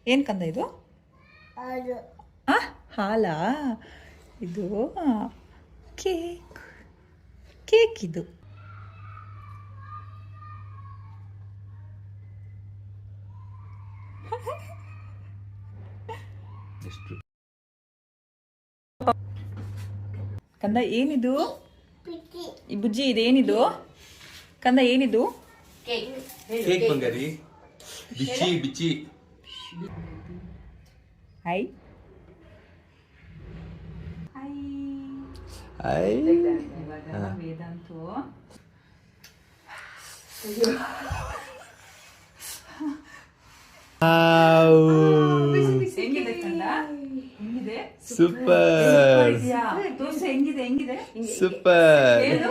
ಏನು ಕಂದ ಇದು? ಆ ಹಾಲಾ? ಇದು ಕೇಕ್. ಕೇಕ್ ಇದು. ಕಂದ ಏನಿದು? ಈ ಬುಜ್ಜಿ ಇದೇನಿದು? ಕಂದ ಏನಿದು? ಕೇಕ್ ಬಂಗಾರಿ. ಬಿಚ್ಚಿ ಬಿಚ್ಚಿ. ಹೈ ಹೈ ವೇದಾಂತು ಹೆಂಗಿದೆ ಕಂದ? ಹೆಂಗಿದೆ? ಸೂಪರ್ ದೋಸೆ ಹೆಂಗಿದೆ? ಸೂಪರ್. ಏನು?